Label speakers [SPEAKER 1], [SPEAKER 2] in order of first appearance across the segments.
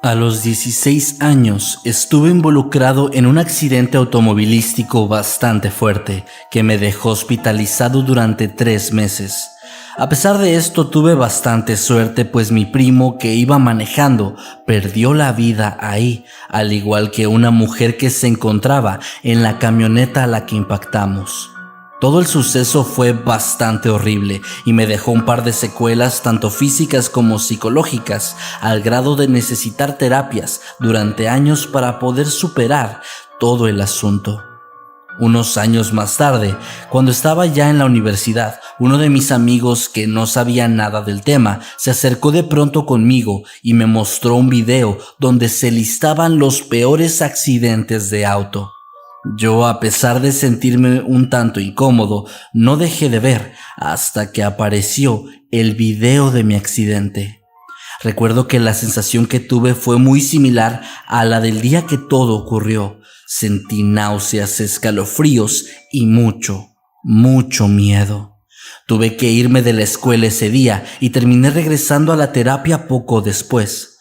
[SPEAKER 1] A los 16 años estuve involucrado en un accidente automovilístico bastante fuerte que me dejó hospitalizado durante 3 meses. A pesar de esto tuve bastante suerte, pues mi primo que iba manejando perdió la vida ahí, al igual que una mujer que se encontraba en la camioneta a la que impactamos. Todo el suceso fue bastante horrible y me dejó un par de secuelas tanto físicas como psicológicas, al grado de necesitar terapias durante años para poder superar todo el asunto. Unos años más tarde, cuando estaba ya en la universidad, uno de mis amigos que no sabía nada del tema se acercó de pronto conmigo y me mostró un video donde se listaban los peores accidentes de auto. Yo, a pesar de sentirme un tanto incómodo, no dejé de ver hasta que apareció el video de mi accidente. Recuerdo que la sensación que tuve fue muy similar a la del día que todo ocurrió. Sentí náuseas, escalofríos y mucho miedo. Tuve que irme de la escuela ese día y terminé regresando a la terapia poco después.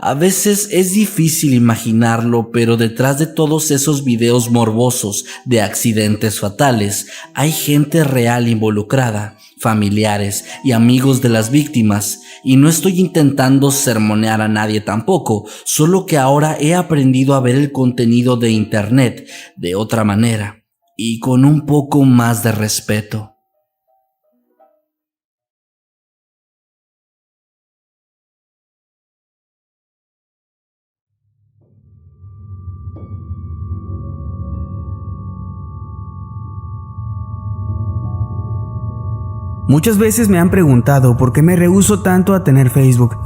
[SPEAKER 1] A veces es difícil imaginarlo, pero detrás de todos esos videos morbosos de accidentes fatales, hay gente real involucrada, familiares y amigos de las víctimas, y no estoy intentando sermonear a nadie tampoco, solo que ahora he aprendido a ver el contenido de internet de otra manera, y con un poco más de respeto.
[SPEAKER 2] Muchas veces me han preguntado por qué me rehúso tanto a tener Facebook,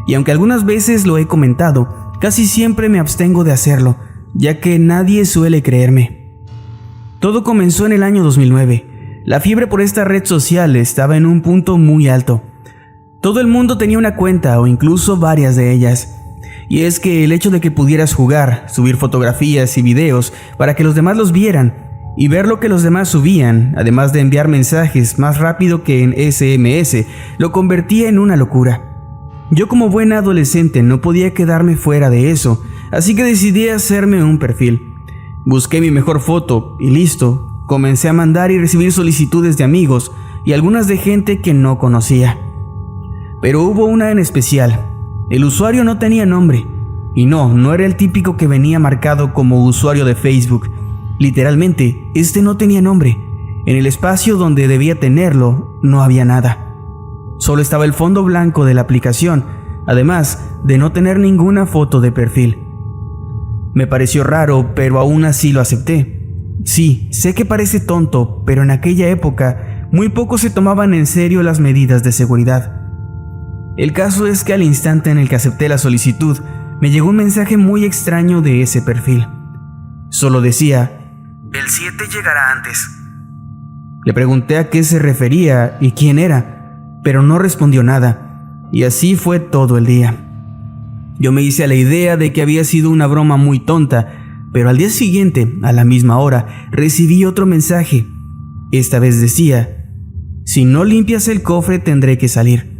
[SPEAKER 2] y aunque algunas veces lo he comentado, casi siempre me abstengo de hacerlo, ya que nadie suele creerme. Todo comenzó en el año 2009. La fiebre por esta red social estaba en un punto muy alto. Todo el mundo tenía una cuenta o incluso varias de ellas. Y es que el hecho de que pudieras jugar, subir fotografías y videos para que los demás los vieran, y ver lo que los demás subían, además de enviar mensajes más rápido que en SMS, lo convertía en una locura. Yo como buen adolescente no podía quedarme fuera de eso, así que decidí hacerme un perfil. Busqué mi mejor foto y listo, comencé a mandar y recibir solicitudes de amigos y algunas de gente que no conocía. Pero hubo una en especial. El usuario no tenía nombre, y no era el típico que venía marcado como usuario de Facebook. Literalmente, este no tenía nombre. En el espacio donde debía tenerlo, no había nada. Solo estaba el fondo blanco de la aplicación, además de no tener ninguna foto de perfil. Me pareció raro, pero aún así lo acepté. Sí, sé que parece tonto, pero en aquella época muy pocos se tomaban en serio las medidas de seguridad. El caso es que al instante en el que acepté la solicitud, me llegó un mensaje muy extraño de ese perfil. Solo decía: "El 7 llegará antes". Le pregunté a qué se refería y quién era, pero no respondió nada, y así fue todo el día. Yo me hice a la idea de que había sido una broma muy tonta, pero al día siguiente, a la misma hora, recibí otro mensaje. Esta vez decía: "Si no limpias el cofre tendré que salir".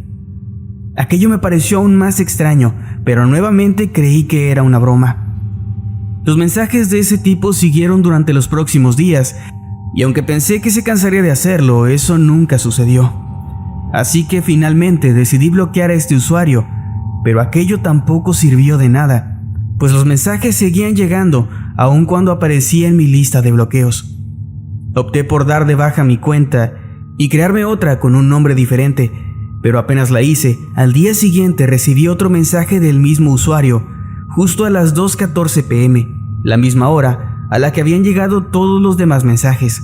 [SPEAKER 2] Aquello me pareció aún más extraño, pero nuevamente creí que era una broma. Los mensajes de ese tipo siguieron durante los próximos días, y aunque pensé que se cansaría de hacerlo, eso nunca sucedió. Así que finalmente decidí bloquear a este usuario, pero aquello tampoco sirvió de nada, pues los mensajes seguían llegando aun cuando aparecía en mi lista de bloqueos. Opté por dar de baja mi cuenta y crearme otra con un nombre diferente, pero apenas la hice, al día siguiente recibí otro mensaje del mismo usuario, justo a las 2:14 p.m., la misma hora a la que habían llegado todos los demás mensajes.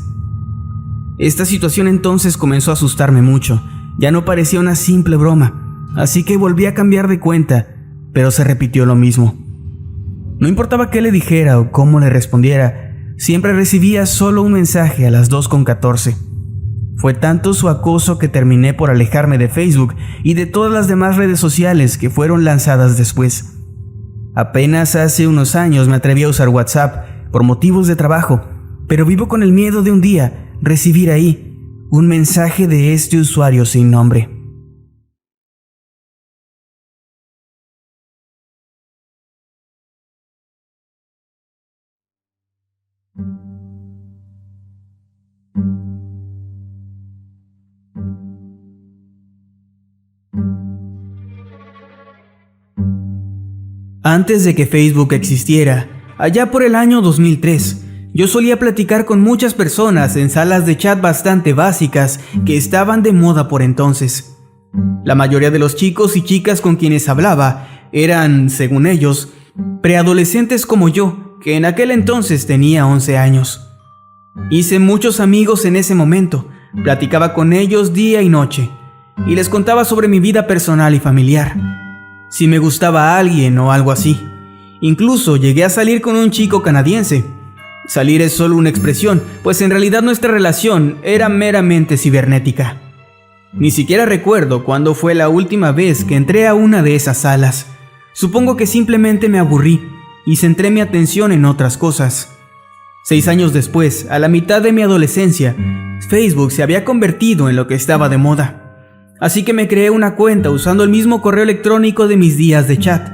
[SPEAKER 2] Esta situación entonces comenzó a asustarme mucho. Ya no parecía una simple broma, así que volví a cambiar de cuenta, pero se repitió lo mismo. No importaba qué le dijera o cómo le respondiera, siempre recibía solo un mensaje a las 2:14. Fue tanto su acoso que terminé por alejarme de Facebook y de todas las demás redes sociales que fueron lanzadas después. Apenas hace unos años me atreví a usar WhatsApp por motivos de trabajo, pero vivo con el miedo de un día recibir ahí un mensaje de este usuario sin nombre. Antes de que Facebook existiera, allá por el año 2003, yo solía platicar con muchas personas en salas de chat bastante básicas que estaban de moda por entonces. La mayoría de los chicos y chicas con quienes hablaba eran, según ellos, preadolescentes como yo, que en aquel entonces tenía 11 años. Hice muchos amigos en ese momento, platicaba con ellos día y noche, y les contaba sobre mi vida personal y familiar, si me gustaba a alguien o algo así. Incluso llegué a salir con un chico canadiense. Salir es solo una expresión, pues en realidad nuestra relación era meramente cibernética. Ni siquiera recuerdo cuándo fue la última vez que entré a una de esas salas. Supongo que simplemente me aburrí y centré mi atención en otras cosas. 6 años después, a la mitad de mi adolescencia, Facebook se había convertido en lo que estaba de moda. Así que me creé una cuenta usando el mismo correo electrónico de mis días de chat.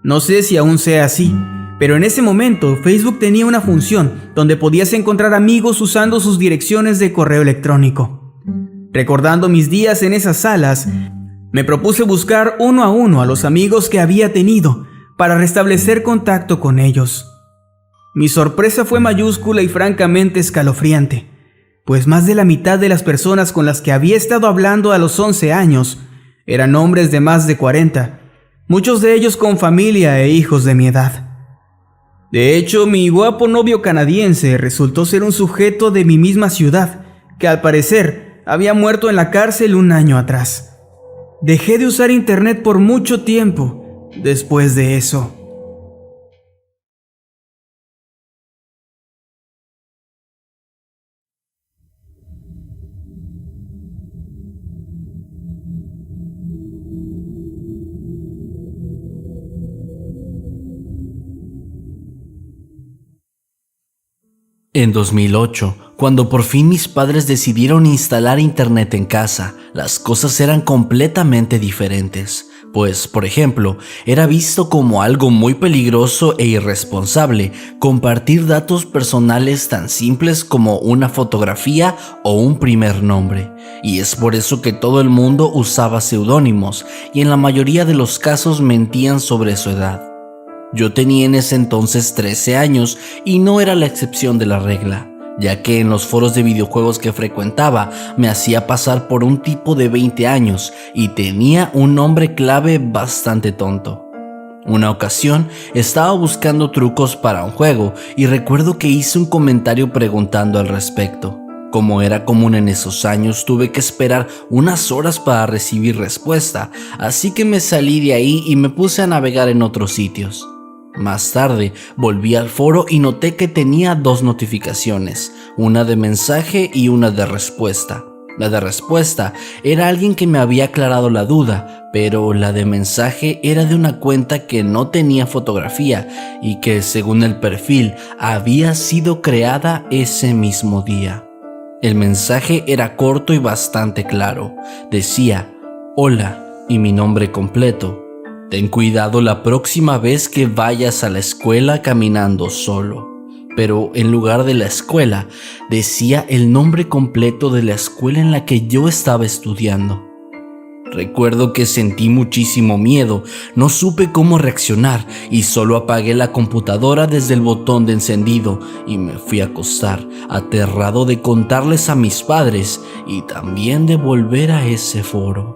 [SPEAKER 2] No sé si aún sea así, pero en ese momento Facebook tenía una función donde podías encontrar amigos usando sus direcciones de correo electrónico. Recordando mis días en esas salas, me propuse buscar uno a uno a los amigos que había tenido para restablecer contacto con ellos. Mi sorpresa fue mayúscula y francamente escalofriante, pues más de la mitad de las personas con las que había estado hablando a los 11 años eran hombres de más de 40, muchos de ellos con familia e hijos de mi edad. De hecho, mi guapo novio canadiense resultó ser un sujeto de mi misma ciudad, que al parecer había muerto en la cárcel un año atrás. Dejé de usar internet por mucho tiempo después de eso.
[SPEAKER 1] En 2008, cuando por fin mis padres decidieron instalar internet en casa, las cosas eran completamente diferentes. Pues, por ejemplo, era visto como algo muy peligroso e irresponsable compartir datos personales tan simples como una fotografía o un primer nombre. Y es por eso que todo el mundo usaba seudónimos y en la mayoría de los casos mentían sobre su edad. Yo tenía en ese entonces 13 años y no era la excepción de la regla, ya que en los foros de videojuegos que frecuentaba me hacía pasar por un tipo de 20 años y tenía un nombre clave bastante tonto. Una ocasión estaba buscando trucos para un juego y recuerdo que hice un comentario preguntando al respecto. Como era común en esos años, tuve que esperar unas horas para recibir respuesta, así que me salí de ahí y me puse a navegar en otros sitios. Más tarde volví al foro y noté que tenía 2 notificaciones, una de mensaje y una de respuesta. La de respuesta era alguien que me había aclarado la duda, pero la de mensaje era de una cuenta que no tenía fotografía y que, según el perfil, había sido creada ese mismo día. El mensaje era corto y bastante claro. Decía: hola, y mi nombre completo. Ten cuidado la próxima vez que vayas a la escuela caminando solo. Pero en lugar de la escuela, decía el nombre completo de la escuela en la que yo estaba estudiando. Recuerdo que sentí muchísimo miedo, no supe cómo reaccionar y solo apagué la computadora desde el botón de encendido y me fui a acostar, aterrado de contarles a mis padres y también de volver a ese foro.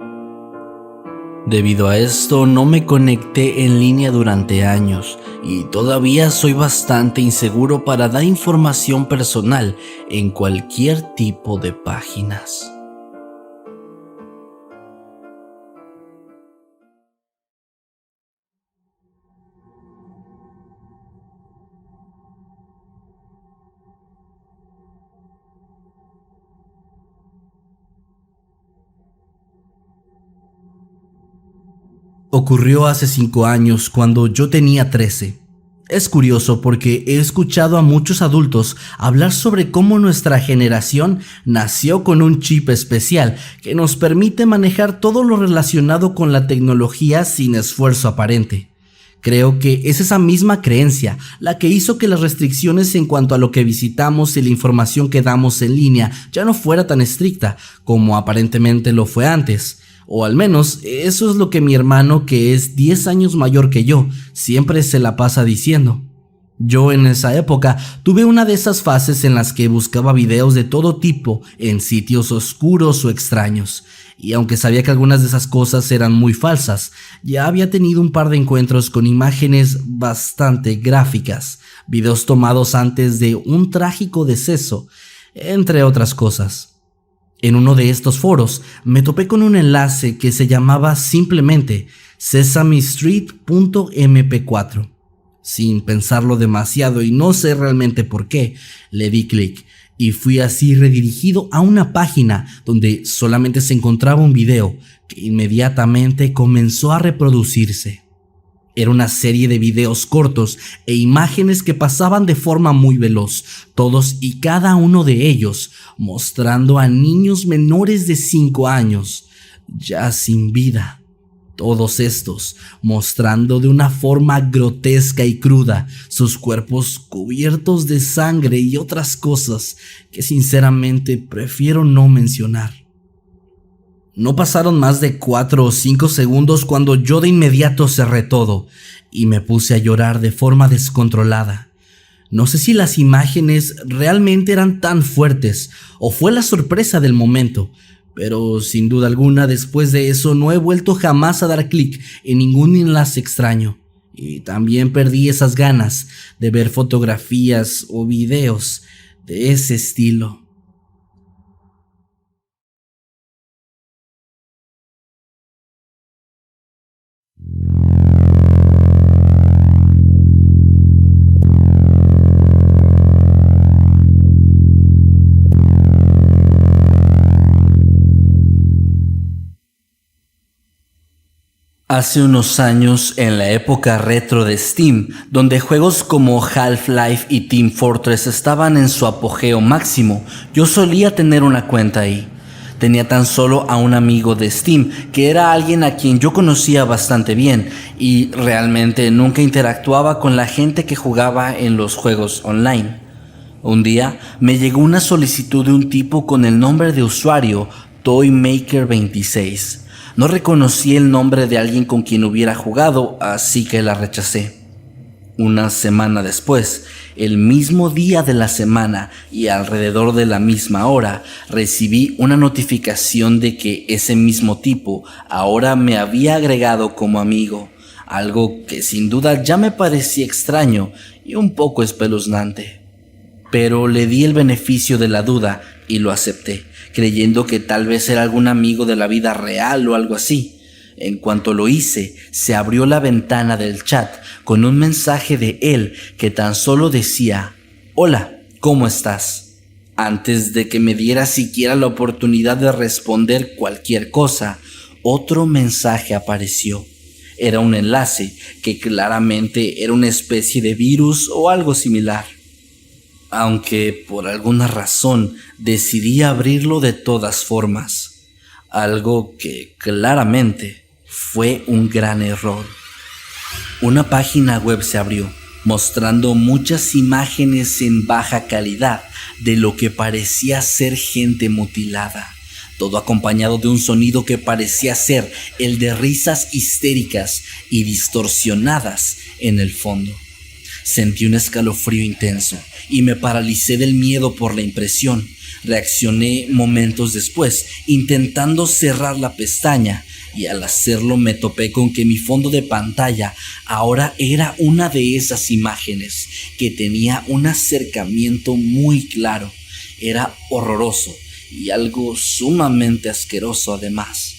[SPEAKER 1] Debido a esto no me conecté en línea durante años y todavía soy bastante inseguro para dar información personal en cualquier tipo de páginas. Ocurrió hace 5 años cuando yo tenía 13. Es curioso porque he escuchado a muchos adultos hablar sobre cómo nuestra generación nació con un chip especial que nos permite manejar todo lo relacionado con la tecnología sin esfuerzo aparente. Creo que es esa misma creencia la que hizo que las restricciones en cuanto a lo que visitamos y la información que damos en línea ya no fuera tan estricta como aparentemente lo fue antes. O al menos eso es lo que mi hermano, que es 10 años mayor que yo, siempre se la pasa diciendo. Yo en esa época tuve una de esas fases en las que buscaba videos de todo tipo en sitios oscuros o extraños, y aunque sabía que algunas de esas cosas eran muy falsas, ya había tenido un par de encuentros con imágenes bastante gráficas, videos tomados antes de un trágico deceso, entre otras cosas. En uno de estos foros me topé con un enlace que se llamaba simplemente sesamestreet.mp4. Sin pensarlo demasiado y no sé realmente por qué, le di clic y fui así redirigido a una página donde solamente se encontraba un video que inmediatamente comenzó a reproducirse. Era una serie de videos cortos e imágenes que pasaban de forma muy veloz, todos y cada uno de ellos mostrando a niños menores de 5 años, ya sin vida. Todos estos mostrando de una forma grotesca y cruda sus cuerpos cubiertos de sangre y otras cosas que sinceramente prefiero no mencionar. No pasaron más de 4 o 5 segundos cuando yo de inmediato cerré todo y me puse a llorar de forma descontrolada. No sé si las imágenes realmente eran tan fuertes o fue la sorpresa del momento, pero sin duda alguna después de eso no he vuelto jamás a dar clic en ningún enlace extraño, y también perdí esas ganas de ver fotografías o videos de ese estilo. Hace unos años, en la época retro de Steam, donde juegos como Half-Life y Team Fortress estaban en su apogeo máximo, yo solía tener una cuenta ahí. Tenía tan solo a un amigo de Steam, que era alguien a quien yo conocía bastante bien, y realmente nunca interactuaba con la gente que jugaba en los juegos online. Un día me llegó una solicitud de un tipo con el nombre de usuario Toymaker26. No reconocí el nombre de alguien con quien hubiera jugado, así que la rechacé. Una semana después, el mismo día de la semana y alrededor de la misma hora, recibí una notificación de que ese mismo tipo ahora me había agregado como amigo, algo que sin duda ya me parecía extraño y un poco espeluznante. Pero le di el beneficio de la duda y lo acepté, creyendo que tal vez era algún amigo de la vida real o algo así. En cuanto lo hice, se abrió la ventana del chat con un mensaje de él que tan solo decía: «Hola, ¿cómo estás?». Antes de que me diera siquiera la oportunidad de responder cualquier cosa, otro mensaje apareció. Era un enlace que claramente era una especie de virus o algo similar. Aunque por alguna razón decidí abrirlo de todas formas, algo que claramente fue un gran error. Una página web se abrió, mostrando muchas imágenes en baja calidad de lo que parecía ser gente mutilada, todo acompañado de un sonido que parecía ser el de risas histéricas y distorsionadas en el fondo. Sentí un escalofrío intenso y me paralicé del miedo por la impresión. Reaccioné momentos después, intentando cerrar la pestaña, y al hacerlo me topé con que mi fondo de pantalla ahora era una de esas imágenes que tenía un acercamiento muy claro. Era horroroso y algo sumamente asqueroso además.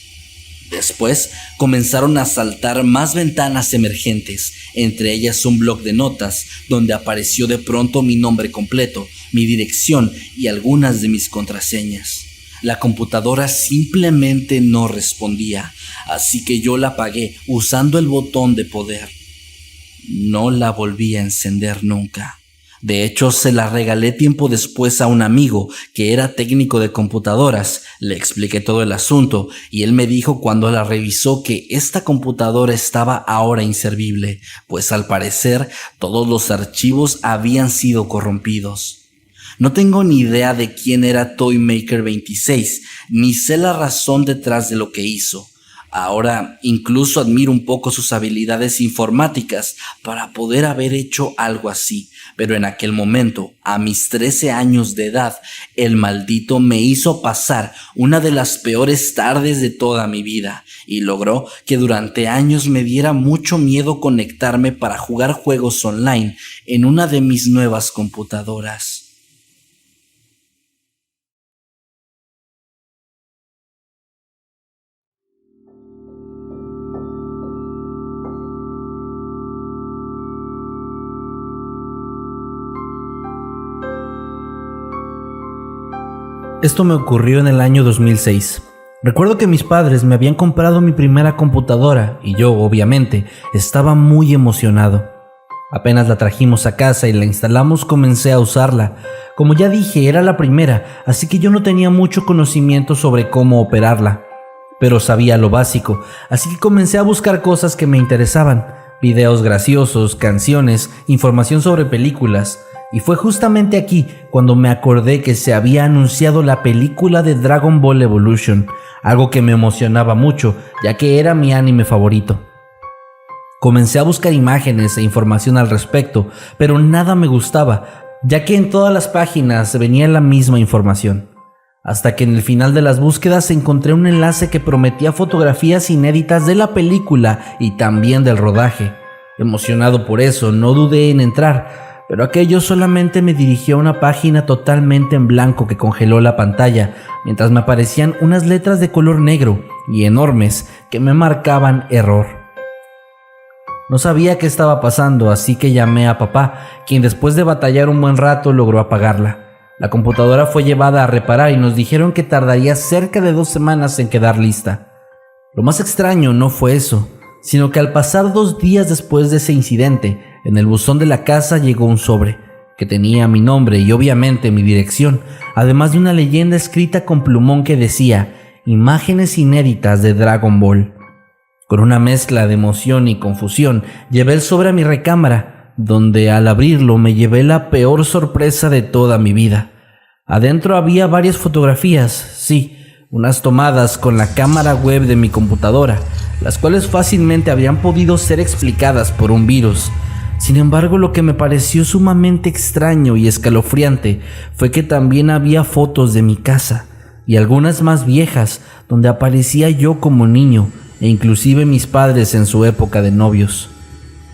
[SPEAKER 1] Después comenzaron a saltar más ventanas emergentes, entre ellas un bloc de notas donde apareció de pronto mi nombre completo, mi dirección y algunas de mis contraseñas. La computadora simplemente no respondía, así que yo la apagué usando el botón de poder. No la volví a encender nunca. De hecho, se la regalé tiempo después a un amigo que era técnico de computadoras. Le expliqué todo el asunto y él me dijo cuando la revisó que esta computadora estaba ahora inservible, pues al parecer todos los archivos habían sido corrompidos. No tengo ni idea de quién era Toymaker26, ni sé la razón detrás de lo que hizo, Ahora incluso admiro un poco sus habilidades informáticas para poder haber hecho algo así, pero en aquel momento, a mis 13 años de edad, el maldito me hizo pasar una de las peores tardes de toda mi vida y logró que durante años me diera mucho miedo conectarme para jugar juegos online en una de mis nuevas computadoras.
[SPEAKER 2] Esto me ocurrió en el año 2006. Recuerdo que mis padres me habían comprado mi primera computadora y yo, obviamente, estaba muy emocionado. Apenas la trajimos a casa y la instalamos, comencé a usarla. Como ya dije, era la primera, así que yo no tenía mucho conocimiento sobre cómo operarla, pero sabía lo básico, así que comencé a buscar cosas que me interesaban, videos graciosos, canciones, información sobre películas. Y fue justamente aquí cuando me acordé que se había anunciado la película de Dragon Ball Evolution, algo que me emocionaba mucho, ya que era mi anime favorito. Comencé a buscar imágenes e información al respecto, pero nada me gustaba, ya que en todas las páginas venía la misma información. Hasta que en el final de las búsquedas encontré un enlace que prometía fotografías inéditas de la película y también del rodaje. Emocionado por eso, no dudé en entrar, pero aquello solamente me dirigió a una página totalmente en blanco que congeló la pantalla, mientras me aparecían unas letras de color negro y enormes que me marcaban error. No sabía qué estaba pasando, así que llamé a papá, quien después de batallar un buen rato logró apagarla. La computadora fue llevada a reparar y nos dijeron que tardaría cerca de 2 semanas en quedar lista. Lo más extraño no fue eso, sino que al pasar 2 días después de ese incidente, en el buzón de la casa llegó un sobre, que tenía mi nombre y obviamente mi dirección, además de una leyenda escrita con plumón que decía, imágenes inéditas de Dragon Ball. Con una mezcla de emoción y confusión, llevé el sobre a mi recámara, donde al abrirlo me llevé la peor sorpresa de toda mi vida. Adentro había varias fotografías, sí, unas tomadas con la cámara web de mi computadora, las cuales fácilmente habrían podido ser explicadas por un virus. Sin embargo, lo que me pareció sumamente extraño y escalofriante fue que también había fotos de mi casa, y algunas más viejas, donde aparecía yo como niño, e inclusive mis padres en su época de novios.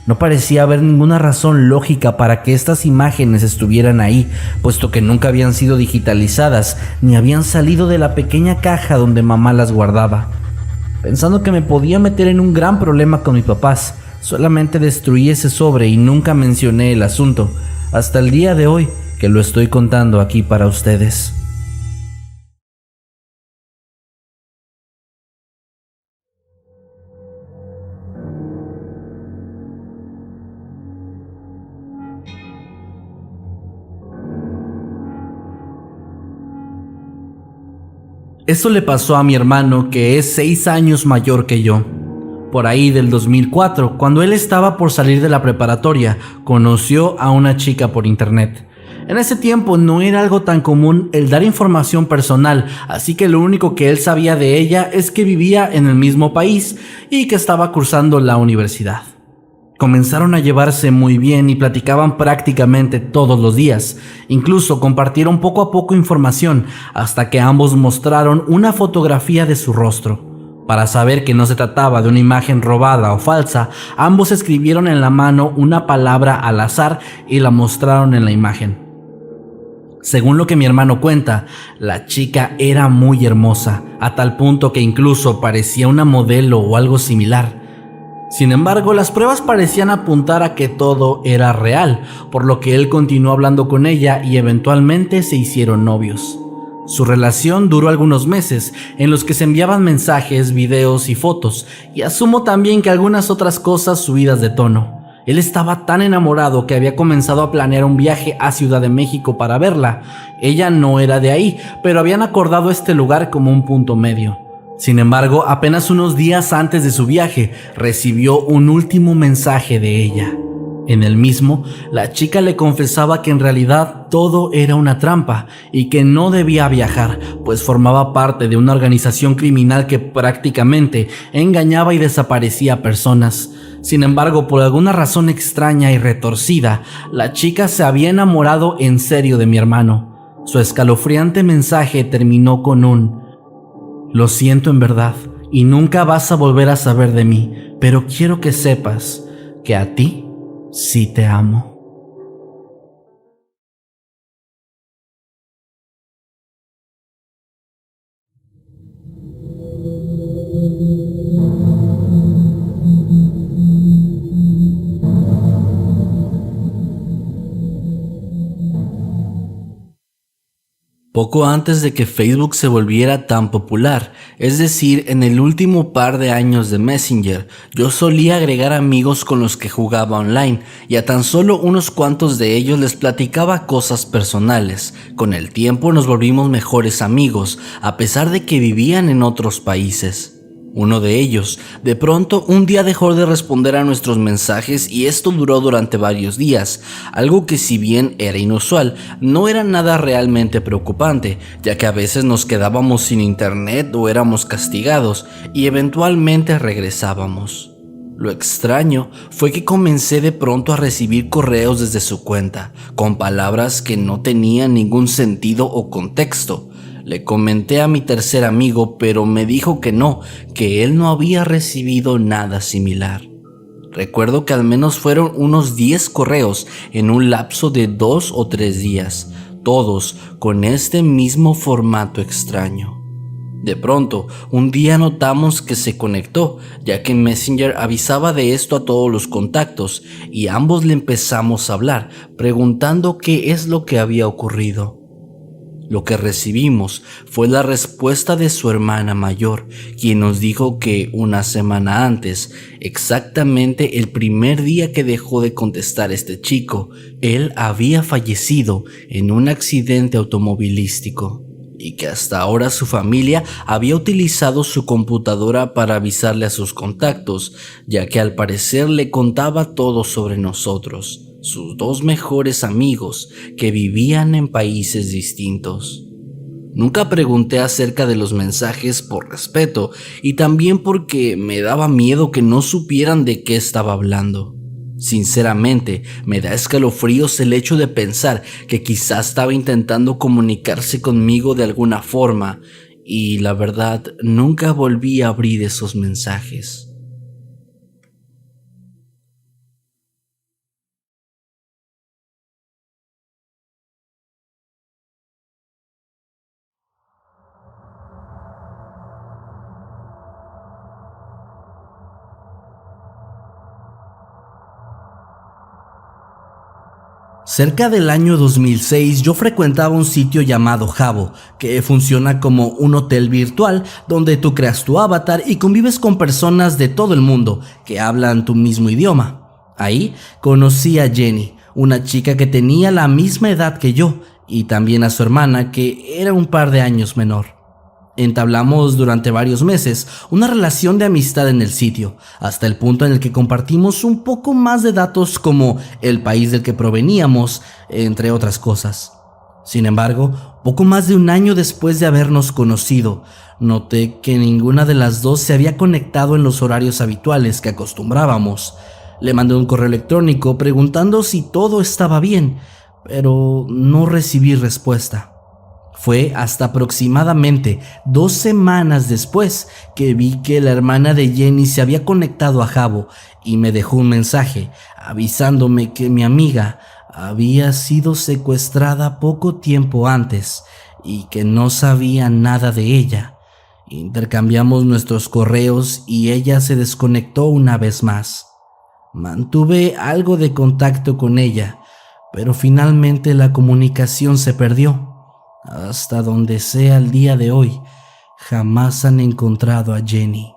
[SPEAKER 2] No parecía haber ninguna razón lógica para que estas imágenes estuvieran ahí, puesto que nunca habían sido digitalizadas, ni habían salido de la pequeña caja donde mamá las guardaba. Pensando que me podía meter en un gran problema con mis papás, solamente destruí ese sobre y nunca mencioné el asunto, hasta el día de hoy que lo estoy contando aquí para ustedes. Esto le pasó a mi hermano, que es 6 años mayor que yo. Por ahí del 2004, cuando él estaba por salir de la preparatoria, conoció a una chica por internet. En ese tiempo no era algo tan común el dar información personal, así que lo único que él sabía de ella es que vivía en el mismo país y que estaba cursando la universidad. Comenzaron a llevarse muy bien y platicaban prácticamente todos los días. Incluso compartieron poco a poco información hasta que ambos mostraron una fotografía de su rostro. Para saber que no se trataba de una imagen robada o falsa, ambos escribieron en la mano una palabra al azar y la mostraron en la imagen. Según lo que mi hermano cuenta, la chica era muy hermosa, a tal punto que incluso parecía una modelo o algo similar. Sin embargo, las pruebas parecían apuntar a que todo era real, por lo que él continuó hablando con ella y eventualmente se hicieron novios. Su relación duró algunos meses, en los que se enviaban mensajes, videos y fotos, y asumo también que algunas otras cosas subidas de tono. Él estaba tan enamorado que había comenzado a planear un viaje a Ciudad de México para verla. Ella no era de ahí, pero habían acordado este lugar como un punto medio. Sin embargo, apenas unos días antes de su viaje, recibió un último mensaje de ella.
[SPEAKER 1] En el mismo, la chica le confesaba que en realidad todo era una trampa y que no debía viajar, pues formaba parte de una organización criminal que prácticamente engañaba y desaparecía a personas. Sin embargo, por alguna razón extraña y retorcida, la chica se había enamorado en serio de mi hermano. Su escalofriante mensaje terminó con un: lo siento en verdad, y nunca vas a volver a saber de mí, pero quiero que sepas que a ti sí te amo. Poco antes de que Facebook se volviera tan popular, es decir, en el último par de años de Messenger, yo solía agregar amigos con los que jugaba online y a tan solo unos cuantos de ellos les platicaba cosas personales. Con el tiempo nos volvimos mejores amigos, a pesar de que vivían en otros países. Uno de ellos, de pronto, un día dejó de responder a nuestros mensajes y esto duró durante varios días, algo que si bien era inusual, no era nada realmente preocupante, ya que a veces nos quedábamos sin internet o éramos castigados y eventualmente regresábamos. Lo extraño fue que comencé de pronto a recibir correos desde su cuenta, con palabras que no tenían ningún sentido o contexto. Le comenté a mi tercer amigo, pero me dijo que no, que él no había recibido nada similar. Recuerdo que al menos fueron unos 10 correos en un lapso de 2 o 3 días, todos con este mismo formato extraño. De pronto, un día notamos que se conectó, ya que Messenger avisaba de esto a todos los contactos, y ambos le empezamos a hablar, preguntando qué es lo que había ocurrido. Lo que recibimos fue la respuesta de su hermana mayor, quien nos dijo que una semana antes, exactamente el primer día que dejó de contestar este chico, él había fallecido en un accidente automovilístico y que hasta ahora su familia había utilizado su computadora para avisarle a sus contactos, ya que al parecer le contaba todo sobre nosotros, sus dos mejores amigos que vivían en países distintos. Nunca pregunté acerca de los mensajes por respeto y también porque me daba miedo que no supieran de qué estaba hablando. Sinceramente, me da escalofríos el hecho de pensar que quizás estaba intentando comunicarse conmigo de alguna forma y la verdad nunca volví a abrir esos mensajes. Cerca del año 2006 yo frecuentaba un sitio llamado Habbo, que funciona como un hotel virtual donde tú creas tu avatar y convives con personas de todo el mundo que hablan tu mismo idioma. Ahí conocí a Jenny, una chica que tenía la misma edad que yo, y también a su hermana, que era un par de años menor. Entablamos durante varios meses una relación de amistad en el sitio, hasta el punto en el que compartimos un poco más de datos como el país del que proveníamos, entre otras cosas. Sin embargo, poco más de un año después de habernos conocido, noté que ninguna de las dos se había conectado en los horarios habituales que acostumbrábamos. Le mandé un correo electrónico preguntando si todo estaba bien, pero no recibí respuesta. Fue hasta aproximadamente 2 semanas después que vi que la hermana de Jenny se había conectado a Habbo y me dejó un mensaje avisándome que mi amiga había sido secuestrada poco tiempo antes y que no sabía nada de ella. Intercambiamos nuestros correos y ella se desconectó una vez más. Mantuve algo de contacto con ella, pero finalmente la comunicación se perdió. Hasta donde sea el día de hoy, jamás han encontrado a Jenny.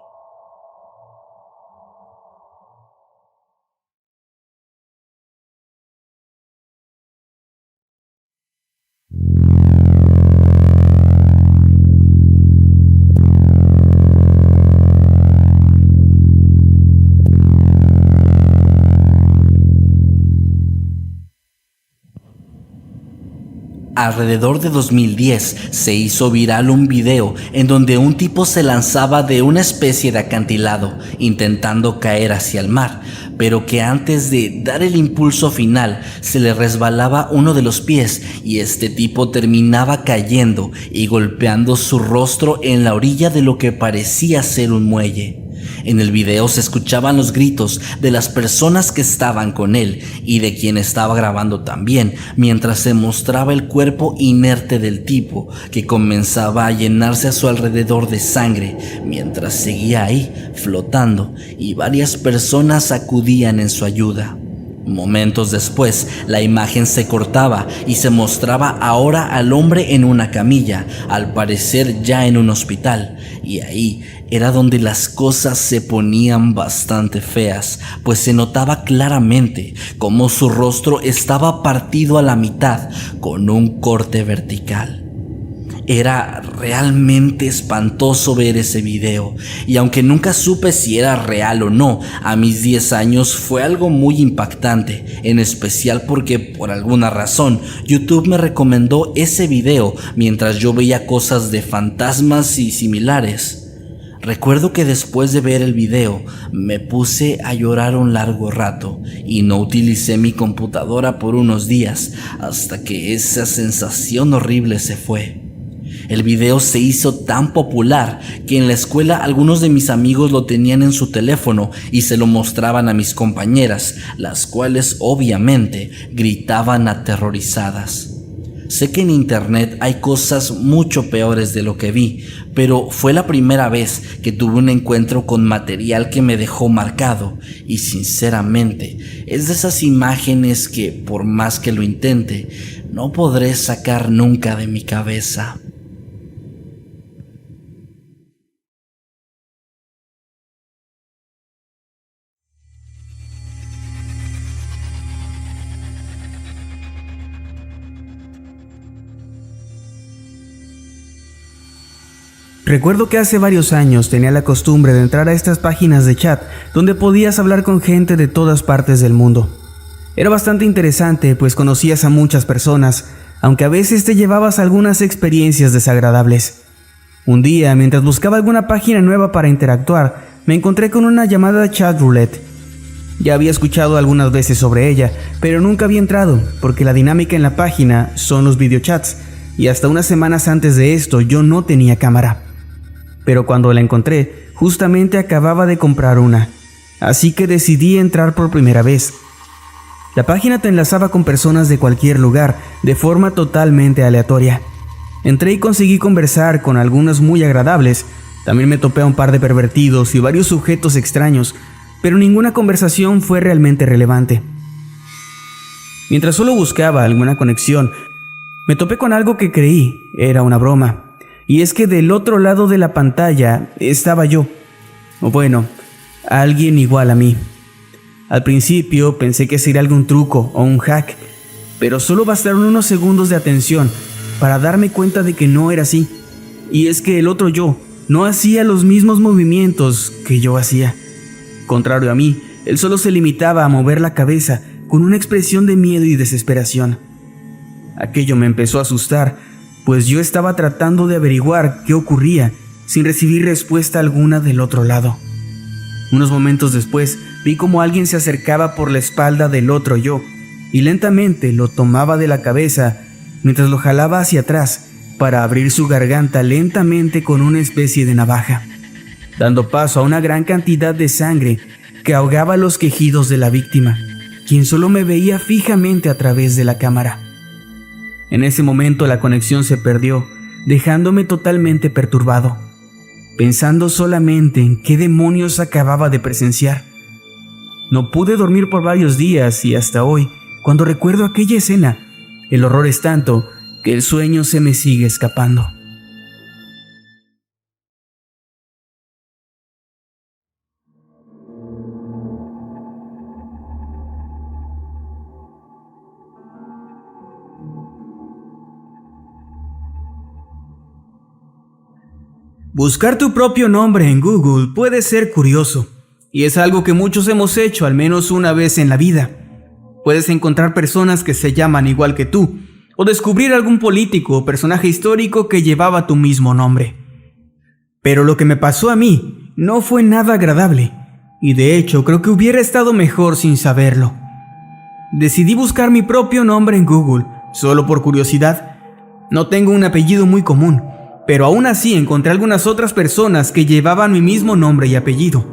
[SPEAKER 1] Alrededor de 2010 se hizo viral un video en donde un tipo se lanzaba de una especie de acantilado intentando caer hacia el mar, pero que antes de dar el impulso final se le resbalaba uno de los pies y este tipo terminaba cayendo y golpeando su rostro en la orilla de lo que parecía ser un muelle. En el video se escuchaban los gritos de las personas que estaban con él y de quien estaba grabando también, mientras se mostraba el cuerpo inerte del tipo, que comenzaba a llenarse a su alrededor de sangre, mientras seguía ahí, flotando, y varias personas acudían en su ayuda. Momentos después, la imagen se cortaba y se mostraba ahora al hombre en una camilla, al parecer ya en un hospital, y ahí era donde las cosas se ponían bastante feas, pues se notaba claramente cómo su rostro estaba partido a la mitad con un corte vertical. Era realmente espantoso ver ese video, y aunque nunca supe si era real o no, a mis 10 años fue algo muy impactante, en especial porque por alguna razón YouTube me recomendó ese video mientras yo veía cosas de fantasmas y similares. Recuerdo que después de ver el video me puse a llorar un largo rato y no utilicé mi computadora por unos días hasta que esa sensación horrible se fue. El video se hizo tan popular que en la escuela algunos de mis amigos lo tenían en su teléfono y se lo mostraban a mis compañeras, las cuales obviamente gritaban aterrorizadas. Sé que en internet hay cosas mucho peores de lo que vi, pero fue la primera vez que tuve un encuentro con material que me dejó marcado y sinceramente es de esas imágenes que por más que lo intente, no podré sacar nunca de mi cabeza.
[SPEAKER 2] Recuerdo que hace varios años tenía la costumbre de entrar a estas páginas de chat donde podías hablar con gente de todas partes del mundo. Era bastante interesante, pues conocías a muchas personas, aunque a veces te llevabas algunas experiencias desagradables. Un día, mientras buscaba alguna página nueva para interactuar, me encontré con una llamada chat roulette. Ya había escuchado algunas veces sobre ella, pero nunca había entrado, porque la dinámica en la página son los videochats, y hasta unas semanas antes de esto yo no tenía cámara. Pero cuando la encontré, justamente acababa de comprar una, así que decidí entrar por primera vez. La página te enlazaba con personas de cualquier lugar, de forma totalmente aleatoria. Entré y conseguí conversar con algunos muy agradables. También me topé a un par de pervertidos y varios sujetos extraños, pero ninguna conversación fue realmente relevante. Mientras solo buscaba alguna conexión, me topé con algo que creí era una broma. Y es que del otro lado de la pantalla estaba yo. O bueno, alguien igual a mí. Al principio pensé que sería algún truco o un hack, pero solo bastaron unos segundos de atención para darme cuenta de que no era así. Y es que el otro yo no hacía los mismos movimientos que yo hacía. Contrario a mí, él solo se limitaba a mover la cabeza con una expresión de miedo y desesperación. Aquello me empezó a asustar, pues yo estaba tratando de averiguar qué ocurría sin recibir respuesta alguna del otro lado. Unos momentos después vi como alguien se acercaba por la espalda del otro yo y lentamente lo tomaba de la cabeza mientras lo jalaba hacia atrás para abrir su garganta lentamente con una especie de navaja, dando paso a una gran cantidad de sangre que ahogaba los quejidos de la víctima, quien solo me veía fijamente a través de la cámara. En ese momento la conexión se perdió, dejándome totalmente perturbado, pensando solamente en qué demonios acababa de presenciar. No pude dormir por varios días y hasta hoy, cuando recuerdo aquella escena, el horror es tanto que el sueño se me sigue escapando. Buscar tu propio nombre en Google puede ser curioso, y es algo que muchos hemos hecho al menos una vez en la vida. Puedes encontrar personas que se llaman igual que tú, o descubrir algún político o personaje histórico que llevaba tu mismo nombre. Pero lo que me pasó a mí no fue nada agradable, y de hecho creo que hubiera estado mejor sin saberlo. Decidí buscar mi propio nombre en Google, solo por curiosidad. No tengo un apellido muy común, pero aún así encontré algunas otras personas que llevaban mi mismo nombre y apellido.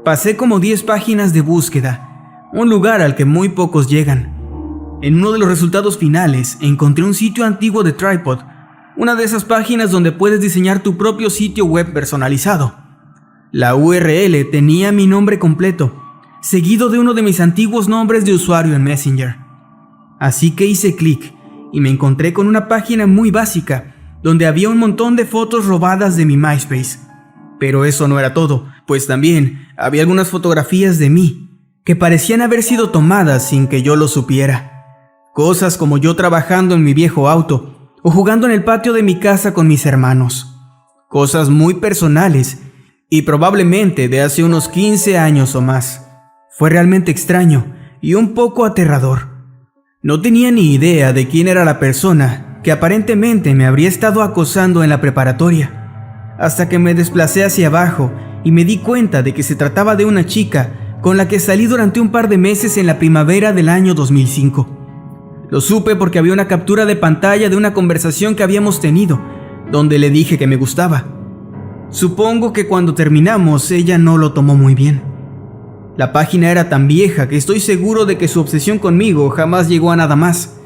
[SPEAKER 2] Pasé como 10 páginas de búsqueda, un lugar al que muy pocos llegan. En uno de los resultados finales encontré un sitio antiguo de Tripod, una de esas páginas donde puedes diseñar tu propio sitio web personalizado. La URL tenía mi nombre completo, seguido de uno de mis antiguos nombres de usuario en Messenger. Así que hice clic y me encontré con una página muy básica, donde había un montón de fotos robadas de mi MySpace. Pero eso no era todo, pues también había algunas fotografías de mí, que parecían haber sido tomadas sin que yo lo supiera. Cosas como yo trabajando en mi viejo auto, o jugando en el patio de mi casa con mis hermanos. Cosas muy personales, y probablemente de hace unos 15 años o más. Fue realmente extraño y un poco aterrador. No tenía ni idea de quién era la persona que aparentemente me habría estado acosando en la preparatoria, hasta que me desplacé hacia abajo y me di cuenta de que se trataba de una chica con la que salí durante un par de meses en la primavera del año 2005. Lo supe porque había una captura de pantalla de una conversación que habíamos tenido, donde le dije que me gustaba. Supongo que cuando terminamos ella no lo tomó muy bien. La página era tan vieja que estoy seguro de que su obsesión conmigo jamás llegó a nada más.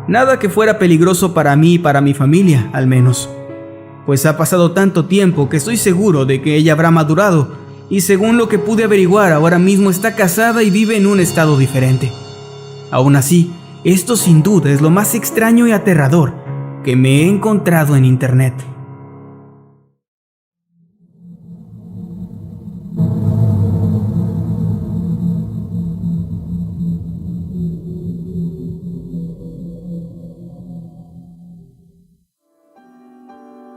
[SPEAKER 2] Nada que fuera peligroso para mí y para mi familia, al menos. Pues ha pasado tanto tiempo que estoy seguro de que ella habrá madurado y según lo que pude averiguar ahora mismo está casada y vive en un estado diferente. Aún así, esto sin duda es lo más extraño y aterrador que me he encontrado en internet.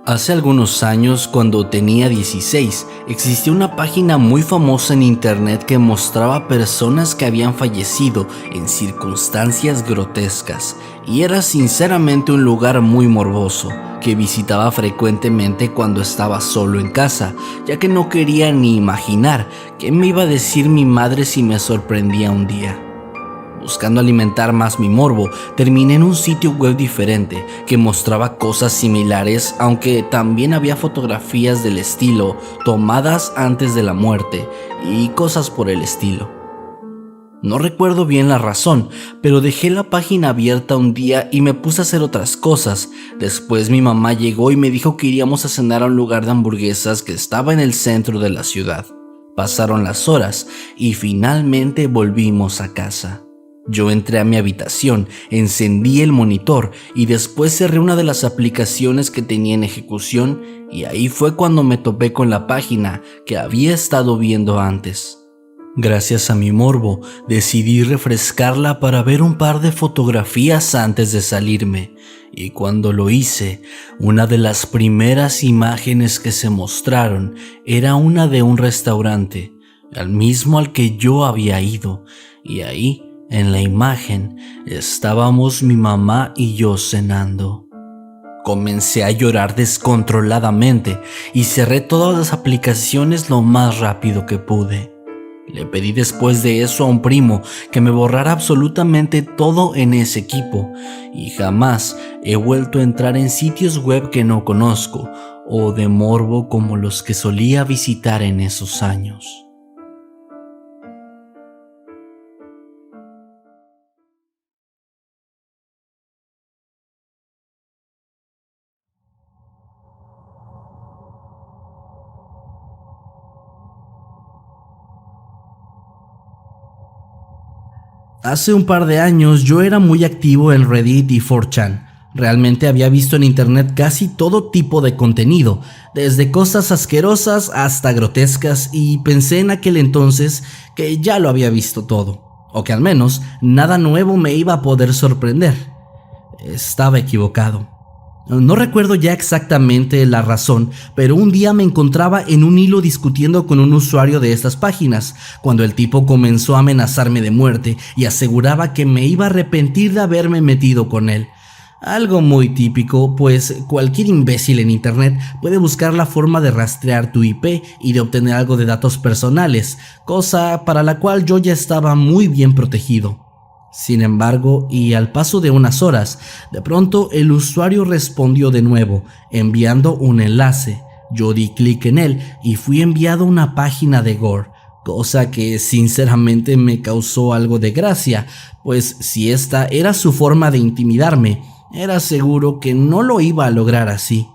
[SPEAKER 1] Hace algunos años, cuando tenía 16, existía una página muy famosa en internet que mostraba personas que habían fallecido en circunstancias grotescas, y era sinceramente un lugar muy morboso, que visitaba frecuentemente cuando estaba solo en casa, ya que no quería ni imaginar qué me iba a decir mi madre si me sorprendía un día. Buscando alimentar más mi morbo, terminé en un sitio web diferente que mostraba cosas similares, aunque también había fotografías del estilo tomadas antes de la muerte y cosas por el estilo. No recuerdo bien la razón, pero dejé la página abierta un día y me puse a hacer otras cosas. Después mi mamá llegó y me dijo que iríamos a cenar a un lugar de hamburguesas que estaba en el centro de la ciudad. Pasaron las horas y finalmente volvimos a casa. Yo entré a mi habitación, encendí el monitor y después cerré una de las aplicaciones que tenía en ejecución, y ahí fue cuando me topé con la página que había estado viendo antes. Gracias a mi morbo, decidí refrescarla para ver un par de fotografías antes de salirme, y cuando lo hice, una de las primeras imágenes que se mostraron era una de un restaurante, al mismo al que yo había ido, y ahí, en la imagen, estábamos mi mamá y yo cenando. Comencé a llorar descontroladamente y cerré todas las aplicaciones lo más rápido que pude. Le pedí después de eso a un primo que me borrara absolutamente todo en ese equipo, y jamás he vuelto a entrar en sitios web que no conozco o de morbo como los que solía visitar en esos años. Hace un par de años yo era muy activo en Reddit y 4chan. Realmente había visto en internet casi todo tipo de contenido, desde cosas asquerosas hasta grotescas, y pensé en aquel entonces que ya lo había visto todo, o que al menos nada nuevo me iba a poder sorprender. Estaba equivocado. No recuerdo ya exactamente la razón, pero un día me encontraba en un hilo discutiendo con un usuario de estas páginas, cuando el tipo comenzó a amenazarme de muerte y aseguraba que me iba a arrepentir de haberme metido con él. Algo muy típico, pues cualquier imbécil en internet puede buscar la forma de rastrear tu IP y de obtener algo de datos personales, cosa para la cual yo ya estaba muy bien protegido. Sin embargo, y al paso de unas horas, de pronto el usuario respondió de nuevo, enviando un enlace. Yo di clic en él y fui enviado a una página de gore, cosa que sinceramente me causó algo de gracia, pues si esta era su forma de intimidarme, era seguro que no lo iba a lograr así.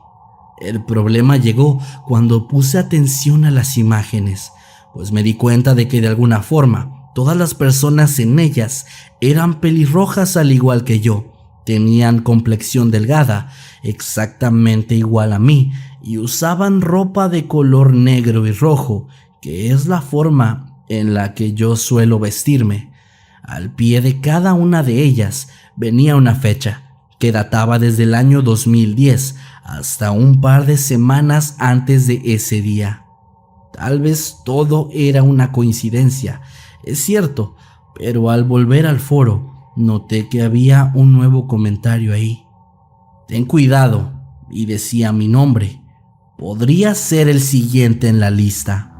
[SPEAKER 1] El problema llegó cuando puse atención a las imágenes, pues me di cuenta de que de alguna forma todas las personas en ellas eran pelirrojas al igual que yo, tenían complexión delgada, exactamente igual a mí, y usaban ropa de color negro y rojo, que es la forma en la que yo suelo vestirme. Al pie de cada una de ellas venía una fecha, que databa desde el año 2010 hasta un par de semanas antes de ese día. Tal vez todo era una coincidencia, es cierto, pero al volver al foro noté que había un nuevo comentario ahí. Ten cuidado, y decía mi nombre. Podría ser el siguiente en la lista.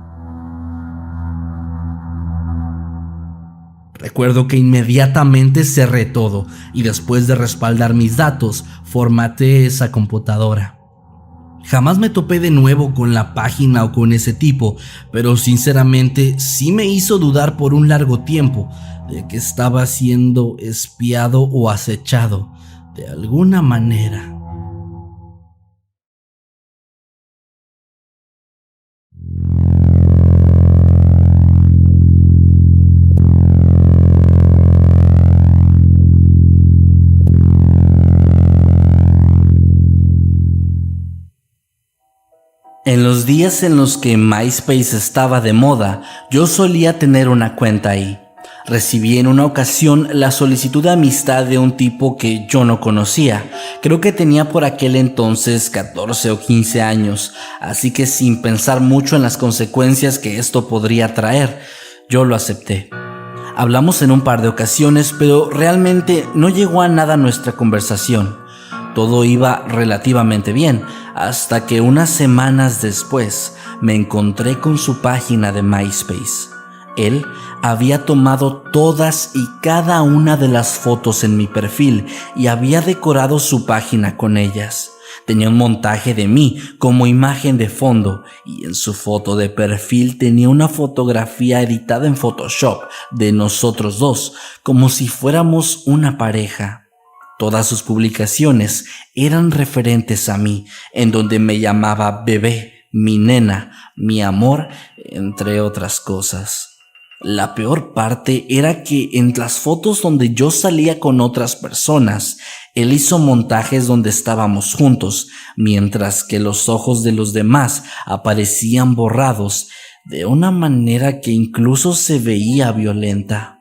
[SPEAKER 1] Recuerdo que inmediatamente cerré todo y después de respaldar mis datos, formateé esa computadora. Jamás me topé de nuevo con la página o con ese tipo, pero sinceramente sí me hizo dudar por un largo tiempo de que estaba siendo espiado o acechado de alguna manera. En los días en los que MySpace estaba de moda, yo solía tener una cuenta ahí. Recibí en una ocasión la solicitud de amistad de un tipo que yo no conocía. Creo que tenía por aquel entonces 14 o 15 años, así que sin pensar mucho en las consecuencias que esto podría traer, yo lo acepté. Hablamos en un par de ocasiones, pero realmente no llegó a nada nuestra conversación. Todo iba relativamente bien, hasta que unas semanas después me encontré con su página de MySpace. Él había tomado todas y cada una de las fotos en mi perfil y había decorado su página con ellas. Tenía un montaje de mí como imagen de fondo y en su foto de perfil tenía una fotografía editada en Photoshop de nosotros dos, como si fuéramos una pareja. Todas sus publicaciones eran referentes a mí, en donde me llamaba bebé, mi nena, mi amor, entre otras cosas. La peor parte era que en las fotos donde yo salía con otras personas, él hizo montajes donde estábamos juntos, mientras que los ojos de los demás aparecían borrados de una manera que incluso se veía violenta.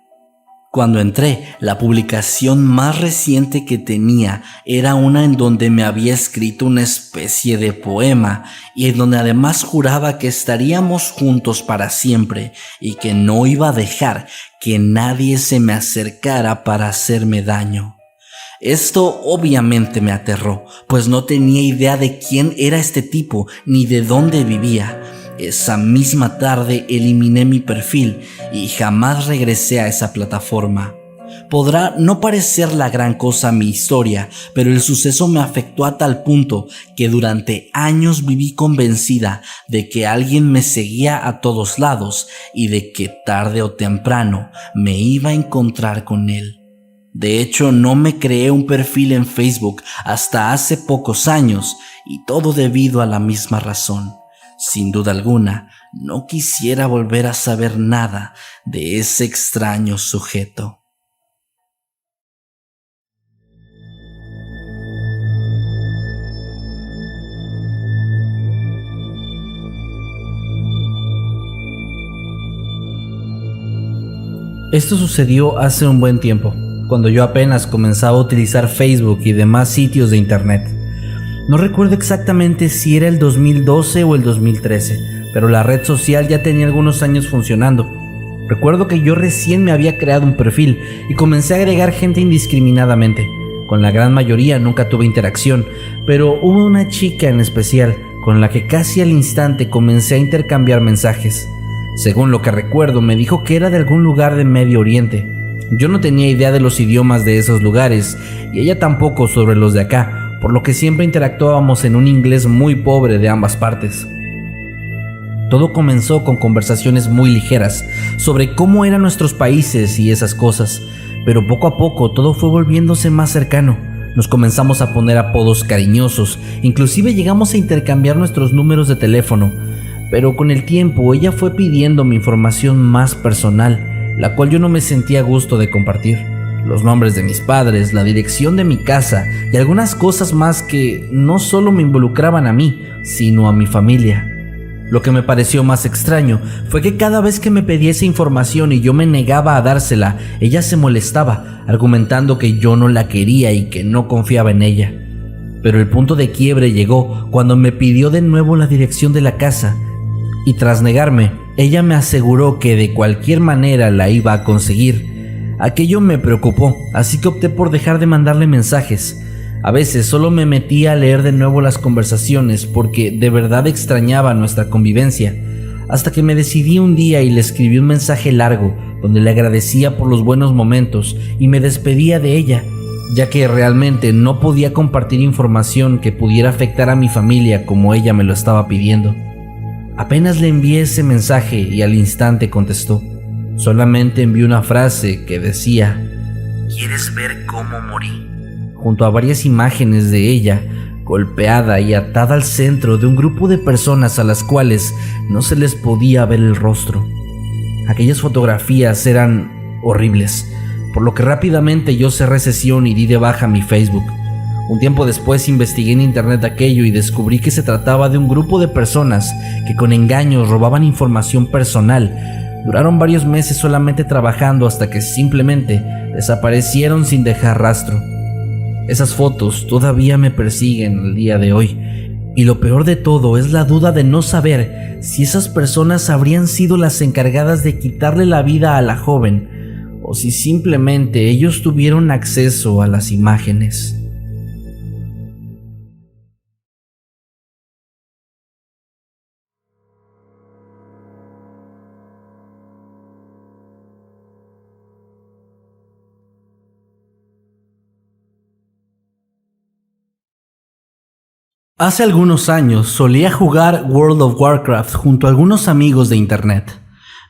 [SPEAKER 1] Cuando entré, la publicación más reciente que tenía era una en donde me había escrito una especie de poema y en donde además juraba que estaríamos juntos para siempre y que no iba a dejar que nadie se me acercara para hacerme daño. Esto obviamente me aterró, pues no tenía idea de quién era este tipo ni de dónde vivía. Esa misma tarde eliminé mi perfil y jamás regresé a esa plataforma. Podrá no parecer la gran cosa mi historia, pero el suceso me afectó a tal punto que durante años viví convencida de que alguien me seguía a todos lados y de que tarde o temprano me iba a encontrar con él. De hecho, no me creé un perfil en Facebook hasta hace pocos años y todo debido a la misma razón. Sin duda alguna, no quisiera volver a saber nada de ese extraño sujeto. Esto sucedió hace un buen tiempo, cuando yo apenas comenzaba a utilizar Facebook y demás sitios de internet. No recuerdo exactamente si era el 2012 o el 2013, pero la red social ya tenía algunos años funcionando. Recuerdo que yo recién me había creado un perfil y comencé a agregar gente indiscriminadamente. Con la gran mayoría nunca tuve interacción, pero hubo una chica en especial con la que casi al instante comencé a intercambiar mensajes. Según lo que recuerdo, me dijo que era de algún lugar de Medio Oriente. Yo no tenía idea de los idiomas de esos lugares y ella tampoco sobre los de acá, por lo que siempre interactuábamos en un inglés muy pobre de ambas partes. Todo comenzó con conversaciones muy ligeras sobre cómo eran nuestros países y esas cosas, pero poco a poco todo fue volviéndose más cercano. Nos comenzamos a poner apodos cariñosos, inclusive llegamos a intercambiar nuestros números de teléfono, pero con el tiempo ella fue pidiéndome información más personal, la cual yo no me sentía a gusto de compartir. Los nombres de mis padres, la dirección de mi casa y algunas cosas más que no solo me involucraban a mí, sino a mi familia. Lo que me pareció más extraño fue que cada vez que me pedía esa información y yo me negaba a dársela, ella se molestaba, argumentando que yo no la quería y que no confiaba en ella. Pero el punto de quiebre llegó cuando me pidió de nuevo la dirección de la casa, y tras negarme, ella me aseguró que de cualquier manera la iba a conseguir. Aquello me preocupó, así que opté por dejar de mandarle mensajes. A veces solo me metía a leer de nuevo las conversaciones porque de verdad extrañaba nuestra convivencia, hasta que me decidí un día y le escribí un mensaje largo donde le agradecía por los buenos momentos y me despedía de ella, ya que realmente no podía compartir información que pudiera afectar a mi familia como ella me lo estaba pidiendo. Apenas le envié ese mensaje y al instante contestó. Solamente envié una frase que decía: ¿quieres ver cómo morí?, junto a varias imágenes de ella, golpeada y atada al centro de un grupo de personas a las cuales no se les podía ver el rostro. Aquellas fotografías eran horribles, por lo que rápidamente yo cerré sesión y di de baja mi Facebook. Un tiempo después investigué en internet aquello y descubrí que se trataba de un grupo de personas que con engaños robaban información personal. Duraron varios meses solamente trabajando hasta que simplemente desaparecieron sin dejar rastro. Esas fotos todavía me persiguen al día de hoy, y lo peor de todo es la duda de no saber si esas personas habrían sido las encargadas de quitarle la vida a la joven, o si simplemente ellos tuvieron acceso a las imágenes. Hace algunos años solía jugar World of Warcraft junto a algunos amigos de internet.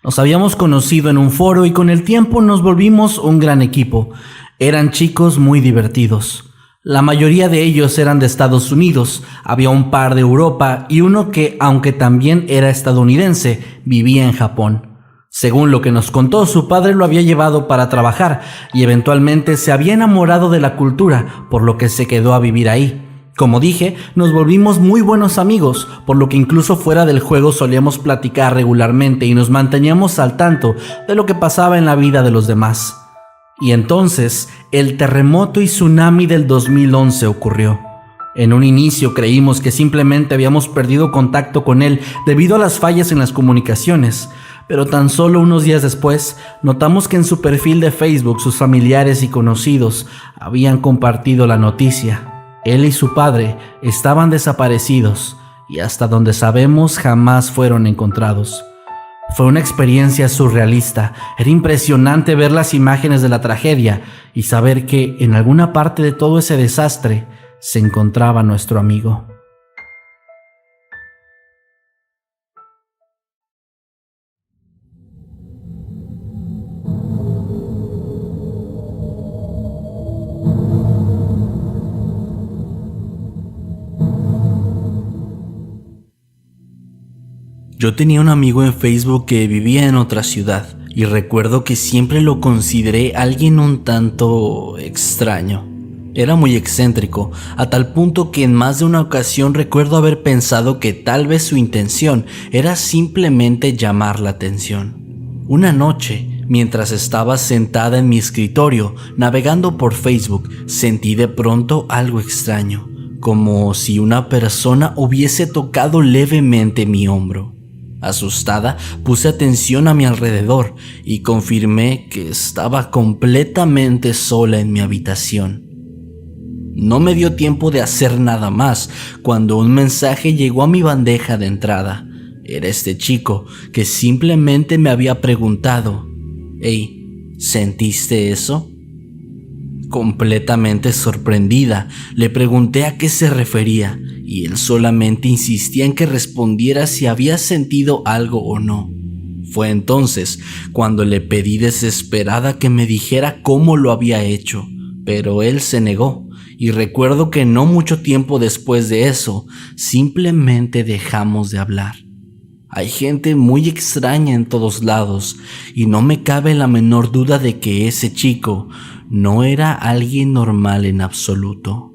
[SPEAKER 1] Nos habíamos conocido en un foro y con el tiempo nos volvimos un gran equipo. Eran chicos muy divertidos. La mayoría de ellos eran de Estados Unidos, había un par de Europa y uno que, aunque también era estadounidense, vivía en Japón. Según lo que nos contó, su padre lo había llevado para trabajar y eventualmente se había enamorado de la cultura, por lo que se quedó a vivir ahí. Como dije, nos volvimos muy buenos amigos, por lo que incluso fuera del juego solíamos platicar regularmente y nos manteníamos al tanto de lo que pasaba en la vida de los demás. Y entonces, el terremoto y tsunami del 2011 ocurrió. En un inicio creímos que simplemente habíamos perdido contacto con él debido a las fallas en las comunicaciones, pero tan solo unos días después notamos que en su perfil de Facebook sus familiares y conocidos habían compartido la noticia. Él y su padre estaban desaparecidos y hasta donde sabemos jamás fueron encontrados. Fue una experiencia surrealista. Era impresionante ver las imágenes de la tragedia y saber que en alguna parte de todo ese desastre se encontraba nuestro amigo. Yo tenía un amigo en Facebook que vivía en otra ciudad y recuerdo que siempre lo consideré alguien un tanto extraño. Era muy excéntrico, a tal punto que en más de una ocasión recuerdo haber pensado que tal vez su intención era simplemente llamar la atención. Una noche, mientras estaba sentada en mi escritorio navegando por Facebook, sentí de pronto algo extraño. como si una persona hubiese tocado levemente mi hombro. Asustada, puse atención a mi alrededor y confirmé que estaba completamente sola en mi habitación. No me dio tiempo de hacer nada más cuando un mensaje llegó a mi bandeja de entrada. Era este chico que simplemente me había preguntado: «Hey, ¿sentiste eso?». Completamente sorprendida, le pregunté a qué se refería y él solamente insistía en que respondiera si había sentido algo o no. Fue entonces cuando le pedí desesperada que me dijera cómo lo había hecho, pero él se negó, y recuerdo que no mucho tiempo después de eso, simplemente dejamos de hablar. Hay gente muy extraña en todos lados, y no me cabe la menor duda de que ese chico no era alguien normal en absoluto.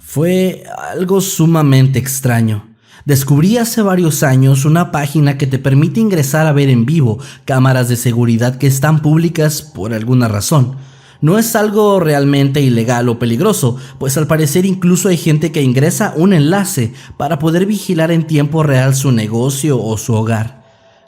[SPEAKER 1] Fue algo sumamente extraño. Descubrí hace varios años una página que te permite ingresar a ver en vivo cámaras de seguridad que están públicas por alguna razón. No es algo realmente ilegal o peligroso, pues al parecer incluso hay gente que ingresa un enlace para poder vigilar en tiempo real su negocio o su hogar.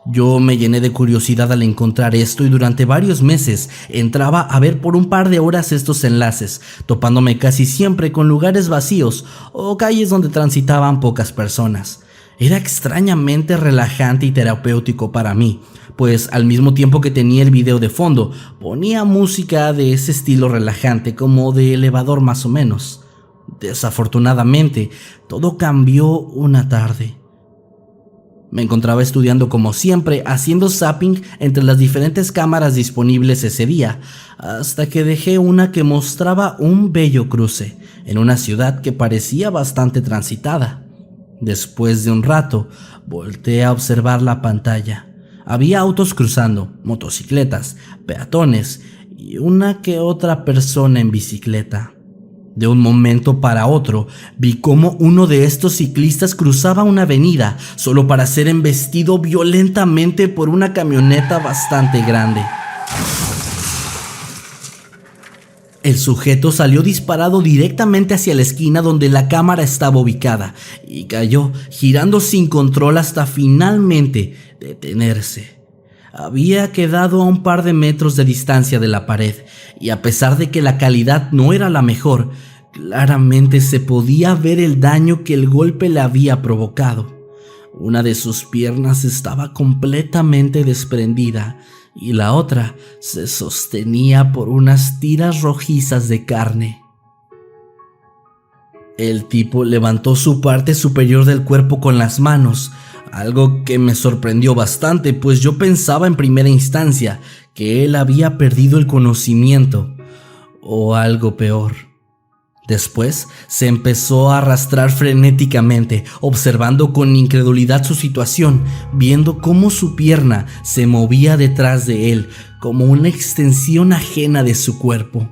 [SPEAKER 1] Yo me llené de curiosidad al encontrar esto y durante varios meses entraba a ver por un par de horas estos enlaces, topándome casi siempre con lugares vacíos o calles donde transitaban pocas personas. Era extrañamente relajante y terapéutico para mí, pues al mismo tiempo que tenía el video de fondo, ponía música de ese estilo relajante, como de elevador más o menos. Desafortunadamente, todo cambió una tarde. Me encontraba estudiando como siempre, haciendo zapping entre las diferentes cámaras disponibles ese día, hasta que dejé una que mostraba un bello cruce, en una ciudad que parecía bastante transitada. Después de un rato, volteé a observar la pantalla. Había autos cruzando, motocicletas, peatones y una que otra persona en bicicleta. De un momento para otro, vi cómo uno de estos ciclistas cruzaba una avenida solo para ser embestido violentamente por una camioneta bastante grande. El sujeto salió disparado directamente hacia la esquina donde la cámara estaba ubicada y cayó, girando sin control hasta finalmente detenerse. Había quedado a un par de metros de distancia de la pared, y a pesar de que la calidad no era la mejor, claramente se podía ver el daño que el golpe le había provocado. Una de sus piernas estaba completamente desprendida y la otra se sostenía por unas tiras rojizas de carne. El tipo levantó su parte superior del cuerpo con las manos, algo que me sorprendió bastante, pues yo pensaba en primera instancia que él había perdido el conocimiento, o algo peor. Después se empezó a arrastrar frenéticamente, observando con incredulidad su situación, viendo cómo su pierna se movía detrás de él, como una extensión ajena de su cuerpo.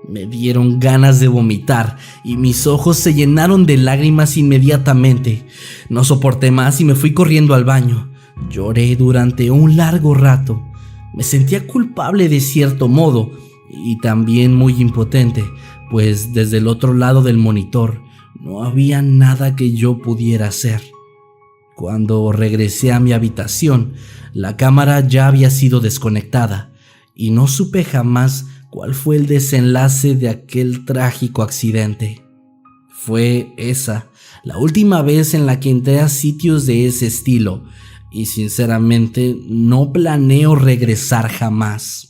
[SPEAKER 1] Me dieron ganas de vomitar y mis ojos se llenaron de lágrimas inmediatamente. No soporté más y me fui corriendo al baño. Lloré durante un largo rato. Me sentía culpable de cierto modo y también muy impotente, pues desde el otro lado del monitor no había nada que yo pudiera hacer. Cuando regresé a mi habitación, la cámara ya había sido desconectada y no supe jamás cuál fue el desenlace de aquel trágico accidente. Fue esa la última vez en la que entré a sitios de ese estilo y sinceramente no planeo regresar jamás.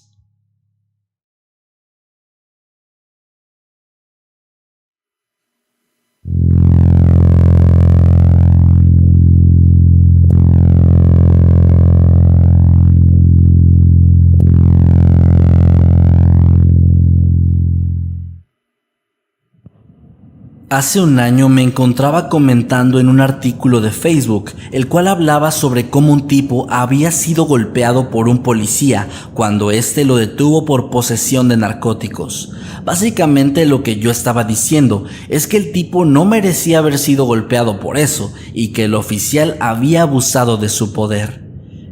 [SPEAKER 1] Hace un año me encontraba comentando en un artículo de Facebook, el cual hablaba sobre cómo un tipo había sido golpeado por un policía cuando éste lo detuvo por posesión de narcóticos. Básicamente lo que yo estaba diciendo es que el tipo no merecía haber sido golpeado por eso y que el oficial había abusado de su poder.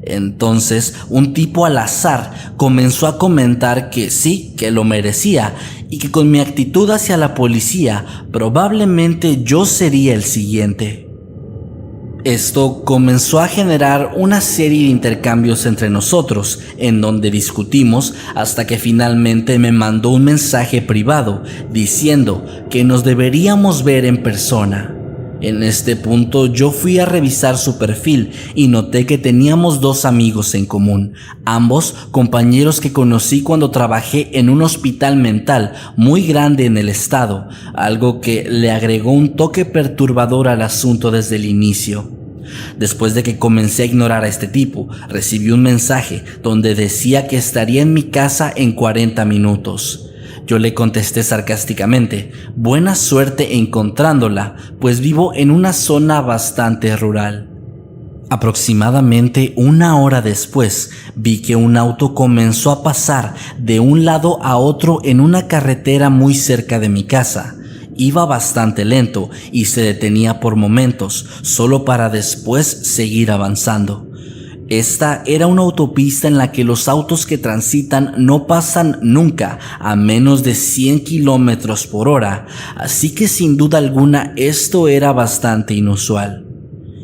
[SPEAKER 1] Entonces, un tipo al azar comenzó a comentar que sí, que lo merecía y que con mi actitud hacia la policía probablemente yo sería el siguiente. Esto comenzó a generar una serie de intercambios entre nosotros, en donde discutimos hasta que finalmente me mandó un mensaje privado diciendo que nos deberíamos ver en persona. En este punto yo fui a revisar su perfil y noté que teníamos 2 amigos en común, ambos compañeros que conocí cuando trabajé en un hospital mental muy grande en el estado, algo que le agregó un toque perturbador al asunto desde el inicio. Después de que comencé a ignorar a este tipo, recibí un mensaje donde decía que estaría en mi casa en 40 minutos. Yo le contesté sarcásticamente, buena suerte encontrándola, pues vivo en una zona bastante rural. Aproximadamente 1 hora después, vi que un auto comenzó a pasar de un lado a otro en una carretera muy cerca de mi casa. Iba bastante lento y se detenía por momentos, solo para después seguir avanzando. Esta era una autopista en la que los autos que transitan no pasan nunca a menos de 100 kilómetros por hora, así que sin duda alguna esto era bastante inusual.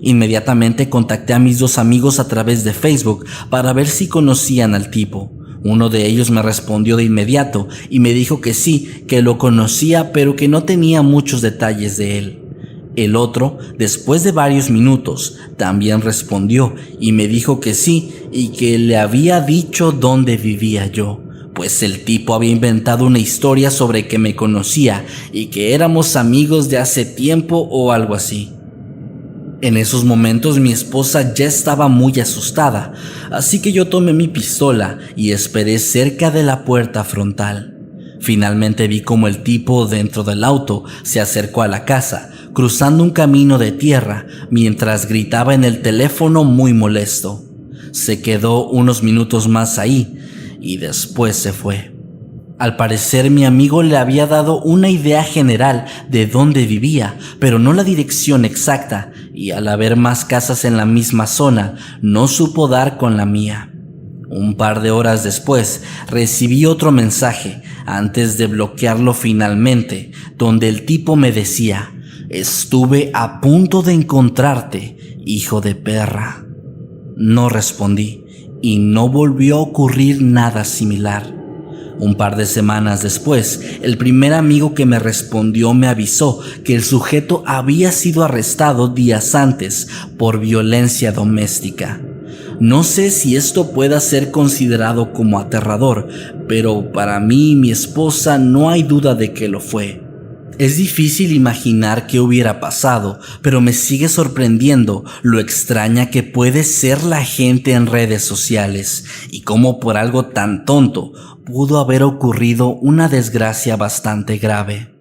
[SPEAKER 1] Inmediatamente contacté a mis 2 amigos a través de Facebook para ver si conocían al tipo. Uno de ellos me respondió de inmediato y me dijo que sí, que lo conocía pero que no tenía muchos detalles de él. El otro, después de varios minutos, también respondió y me dijo que sí y que le había dicho dónde vivía yo, pues el tipo había inventado una historia sobre que me conocía y que éramos amigos de hace tiempo o algo así. En esos momentos mi esposa ya estaba muy asustada, así que yo tomé mi pistola y esperé cerca de la puerta frontal. Finalmente vi como el tipo dentro del auto se acercó a la casa, cruzando un camino de tierra mientras gritaba en el teléfono muy molesto. Se quedó unos minutos más ahí y después se fue. Al parecer mi amigo le había dado una idea general de dónde vivía, pero no la dirección exacta, y al haber más casas en la misma zona, no supo dar con la mía. Un par de horas después, recibí otro mensaje, antes de bloquearlo finalmente, donde el tipo me decía: estuve a punto de encontrarte, hijo de perra. No respondí, y no volvió a ocurrir nada similar. Un par de semanas después, el primer amigo que me respondió me avisó que el sujeto había sido arrestado días antes por violencia doméstica. No sé si esto pueda ser considerado como aterrador, pero para mí y mi esposa no hay duda de que lo fue. Es difícil imaginar qué hubiera pasado, pero me sigue sorprendiendo lo extraña que puede ser la gente en redes sociales y cómo por algo tan tonto pudo haber ocurrido una desgracia bastante grave.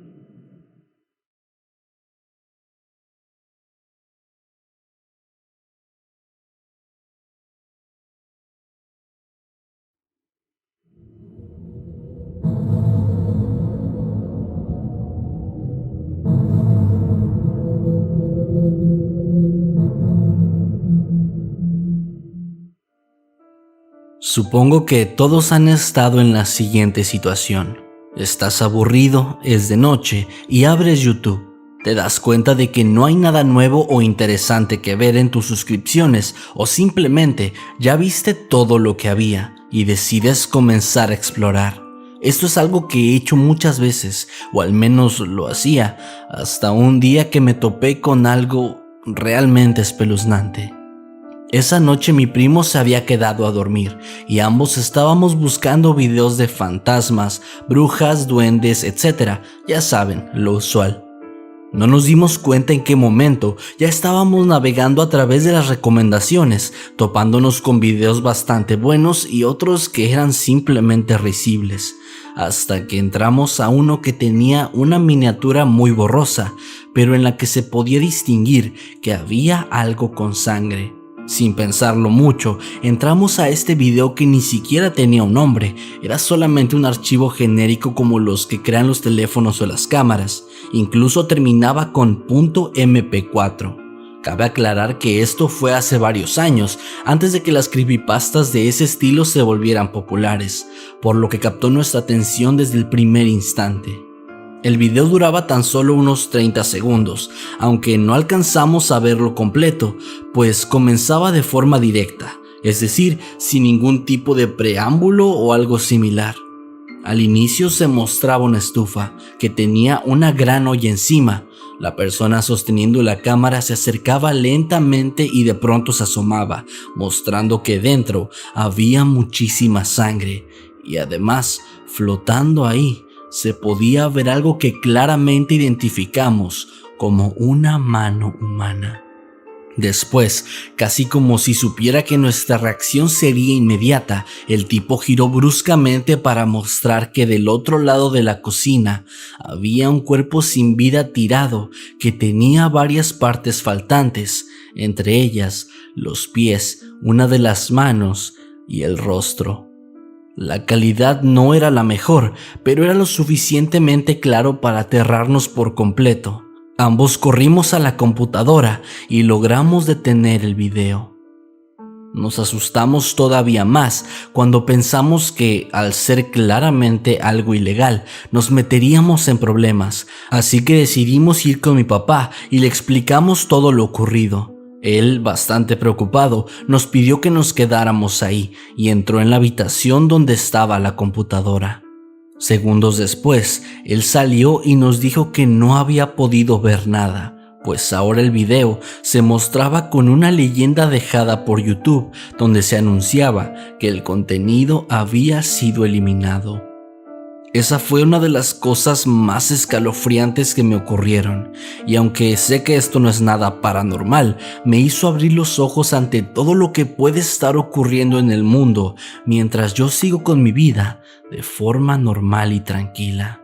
[SPEAKER 1] Supongo que todos han estado en la siguiente situación. Estás aburrido, es de noche y abres YouTube. Te das cuenta de que no hay nada nuevo o interesante que ver en tus suscripciones o simplemente ya viste todo lo que había y decides comenzar a explorar. Esto es algo que he hecho muchas veces, o al menos lo hacía, hasta un día que me topé con algo realmente espeluznante. Esa noche mi primo se había quedado a dormir y ambos estábamos buscando videos de fantasmas, brujas, duendes, etc. Ya saben, lo usual. No nos dimos cuenta en qué momento ya estábamos navegando a través de las recomendaciones, topándonos con videos bastante buenos y otros que eran simplemente risibles. hasta que entramos a uno que tenía una miniatura muy borrosa, pero en la que se podía distinguir que había algo con sangre. Sin pensarlo mucho, entramos a este video que ni siquiera tenía un nombre, era solamente un archivo genérico como los que crean los teléfonos o las cámaras, incluso terminaba con .mp4. Cabe aclarar que esto fue hace varios años, antes de que las creepypastas de ese estilo se volvieran populares, por lo que captó nuestra atención desde el primer instante. El video duraba tan solo unos 30 segundos, aunque no alcanzamos a verlo completo, pues comenzaba de forma directa, es decir, sin ningún tipo de preámbulo o algo similar. Al inicio se mostraba una estufa que tenía una gran olla encima. La persona sosteniendo la cámara se acercaba lentamente y de pronto se asomaba, mostrando que dentro había muchísima sangre y además, flotando ahí, se podía ver algo que claramente identificamos como una mano humana. Después, casi como si supiera que nuestra reacción sería inmediata, el tipo giró bruscamente para mostrar que del otro lado de la cocina había un cuerpo sin vida tirado que tenía varias partes faltantes, entre ellas los pies, una de las manos y el rostro. La calidad no era la mejor, pero era lo suficientemente claro para aterrarnos por completo. Ambos corrimos a la computadora y logramos detener el video. Nos asustamos todavía más cuando pensamos que, al ser claramente algo ilegal, nos meteríamos en problemas, así que decidimos ir con mi papá y le explicamos todo lo ocurrido. Él, bastante preocupado, nos pidió que nos quedáramos ahí y entró en la habitación donde estaba la computadora. Segundos después, él salió y nos dijo que no había podido ver nada, pues ahora el video se mostraba con una leyenda dejada por YouTube donde se anunciaba que el contenido había sido eliminado. Esa fue una de las cosas más escalofriantes que me ocurrieron, y aunque sé que esto no es nada paranormal, me hizo abrir los ojos ante todo lo que puede estar ocurriendo en el mundo mientras yo sigo con mi vida de forma normal y tranquila.